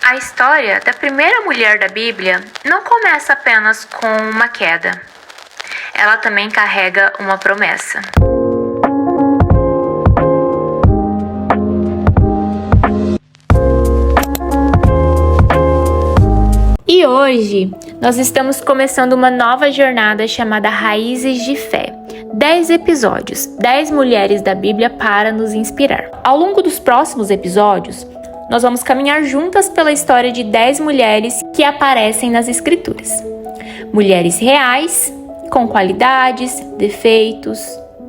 A história da primeira mulher da Bíblia não começa apenas com uma queda. Ela também carrega uma promessa. E hoje nós estamos começando uma nova jornada chamada Raízes de Fé. 10 episódios, 10 mulheres da Bíblia para nos inspirar. Ao longo dos próximos episódios, nós vamos caminhar juntas pela história de 10 mulheres que aparecem nas Escrituras. Mulheres reais, com qualidades, defeitos,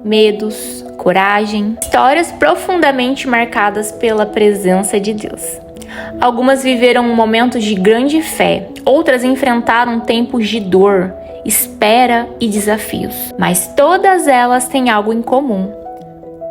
medos, coragem. Histórias profundamente marcadas pela presença de Deus. Algumas viveram momentos de grande fé, outras enfrentaram tempos de dor, espera e desafios. Mas todas elas têm algo em comum.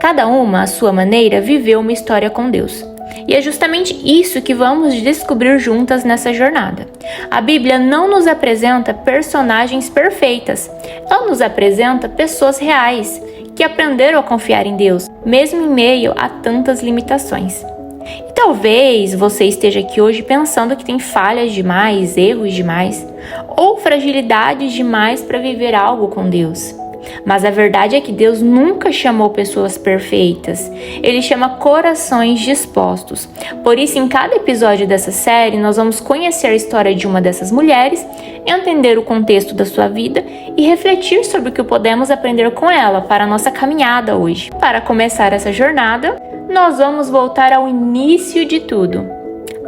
Cada uma, à sua maneira, viveu uma história com Deus. E é justamente isso que vamos descobrir juntas nessa jornada. A Bíblia não nos apresenta personagens perfeitas. Ela nos apresenta pessoas reais, que aprenderam a confiar em Deus, mesmo em meio a tantas limitações. E talvez você esteja aqui hoje pensando que tem falhas demais, erros demais, ou fragilidades demais para viver algo com Deus. Mas a verdade é que Deus nunca chamou pessoas perfeitas. Ele chama corações dispostos. Por isso, em cada episódio dessa série, nós vamos conhecer a história de uma dessas mulheres, entender o contexto da sua vida e refletir sobre o que podemos aprender com ela para a nossa caminhada hoje. Para começar essa jornada, nós vamos voltar ao início de tudo.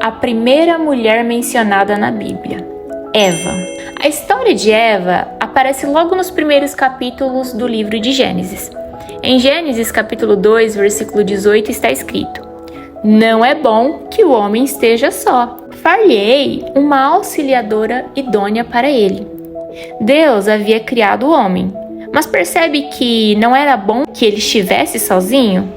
A primeira mulher mencionada na Bíblia, Eva. A história de Eva aparece logo nos primeiros capítulos do livro de Gênesis. Em Gênesis capítulo 2, versículo 18 está escrito: "Não é bom que o homem esteja só. Far-lhe-ei uma auxiliadora idônea para ele." Deus havia criado o homem, mas percebe que não era bom que ele estivesse sozinho?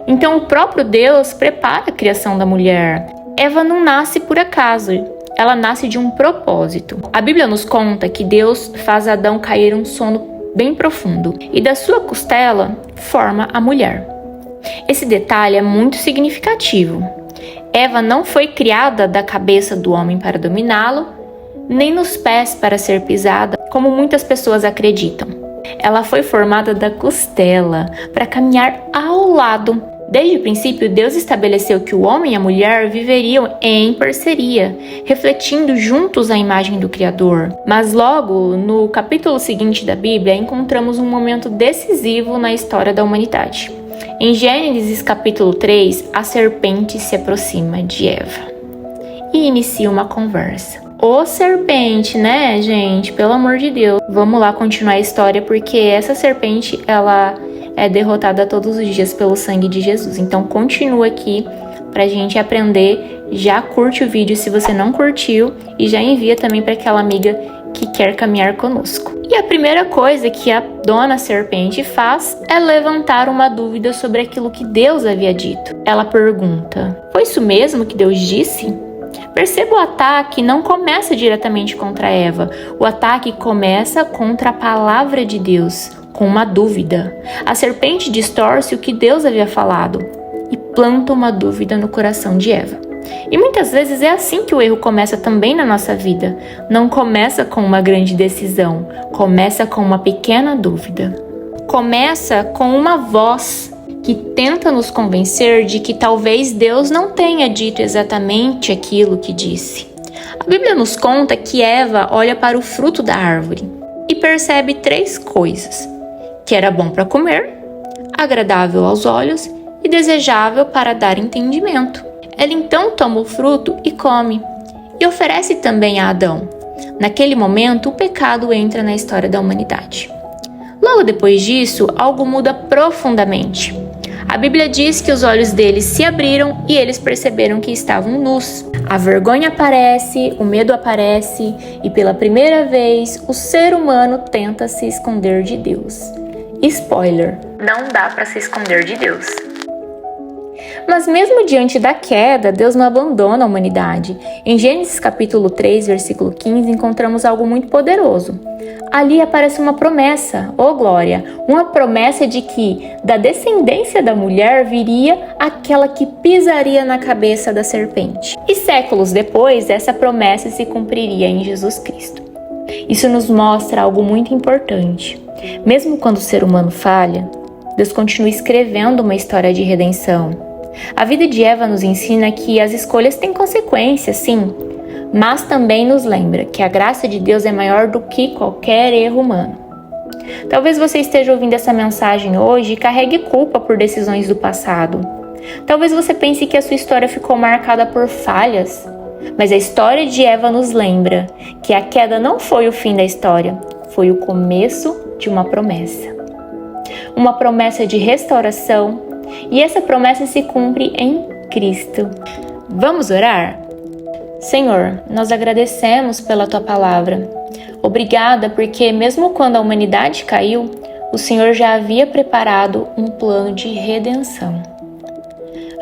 Então o próprio Deus prepara a criação da mulher. Eva não nasce por acaso. Ela nasce de um propósito. A Bíblia nos conta que Deus faz Adão cair um sono bem profundo e da sua costela forma a mulher. Esse detalhe é muito significativo. Eva não foi criada da cabeça do homem para dominá-lo, nem nos pés para ser pisada, como muitas pessoas acreditam. Ela foi formada da costela para caminhar ao lado. Desde o princípio, Deus estabeleceu que o homem e a mulher viveriam em parceria, refletindo juntos a imagem do Criador. Mas logo, no capítulo seguinte da Bíblia, encontramos um momento decisivo na história da humanidade. Em Gênesis capítulo 3, a serpente se aproxima de Eva e inicia uma conversa. Ô serpente, né, gente? Pelo amor de Deus. Vamos lá continuar a história, porque essa serpente, ela é derrotada todos os dias pelo sangue de Jesus. Então continua aqui pra gente aprender. Já curte o vídeo se você não curtiu e já envia também para aquela amiga que quer caminhar conosco. E a primeira coisa que a dona serpente faz é levantar uma dúvida sobre aquilo que Deus havia dito. Ela pergunta: foi isso mesmo que Deus disse? Perceba, o ataque não começa diretamente contra Eva. O ataque começa contra a palavra de Deus, com uma dúvida. A serpente distorce o que Deus havia falado e planta uma dúvida no coração de Eva. E muitas vezes é assim que o erro começa também na nossa vida. Não começa com uma grande decisão, começa com uma pequena dúvida. Começa com uma voz que tenta nos convencer de que talvez Deus não tenha dito exatamente aquilo que disse. A Bíblia nos conta que Eva olha para o fruto da árvore e percebe 3 coisas: que era bom para comer, agradável aos olhos e desejável para dar entendimento. Ela então toma o fruto e come, e oferece também a Adão. Naquele momento, o pecado entra na história da humanidade. Logo depois disso, algo muda profundamente. A Bíblia diz que os olhos deles se abriram e eles perceberam que estavam nus. A vergonha aparece, o medo aparece e pela primeira vez o ser humano tenta se esconder de Deus. Spoiler: não dá para se esconder de Deus. Mas mesmo diante da queda, Deus não abandona a humanidade. Em Gênesis capítulo 3, versículo 15, encontramos algo muito poderoso. Ali aparece uma promessa, glória, uma promessa de que da descendência da mulher viria aquela que pisaria na cabeça da serpente. E séculos depois, essa promessa se cumpriria em Jesus Cristo. Isso nos mostra algo muito importante. Mesmo quando o ser humano falha, Deus continua escrevendo uma história de redenção. A vida de Eva nos ensina que as escolhas têm consequências, sim, mas também nos lembra que a graça de Deus é maior do que qualquer erro humano. Talvez você esteja ouvindo essa mensagem hoje e carregue culpa por decisões do passado. Talvez você pense que a sua história ficou marcada por falhas, mas a história de Eva nos lembra que a queda não foi o fim da história, foi o começo de uma promessa. Uma promessa de restauração, e essa promessa se cumpre em Cristo. Vamos orar? Senhor, nós agradecemos pela Tua palavra. Obrigada porque mesmo quando a humanidade caiu, o Senhor já havia preparado um plano de redenção.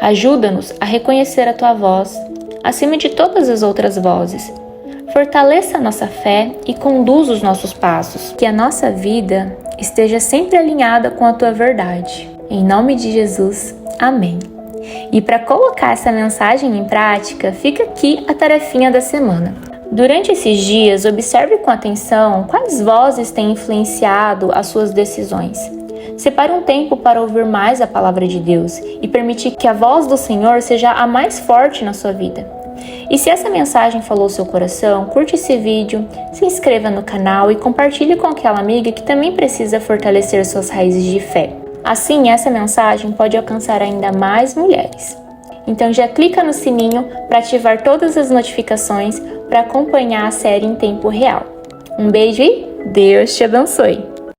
Ajuda-nos a reconhecer a Tua voz, acima de todas as outras vozes. Fortaleça a nossa fé e conduza os nossos passos. Que a nossa vida esteja sempre alinhada com a Tua verdade. Em nome de Jesus, amém. E para colocar essa mensagem em prática, fica aqui a tarefinha da semana. Durante esses dias, observe com atenção quais vozes têm influenciado as suas decisões. Separe um tempo para ouvir mais a palavra de Deus e permitir que a voz do Senhor seja a mais forte na sua vida. E se essa mensagem falou ao seu coração, curte esse vídeo, se inscreva no canal e compartilhe com aquela amiga que também precisa fortalecer suas raízes de fé. Assim, essa mensagem pode alcançar ainda mais mulheres. Então já clica no sininho para ativar todas as notificações para acompanhar a série em tempo real. Um beijo e Deus te abençoe!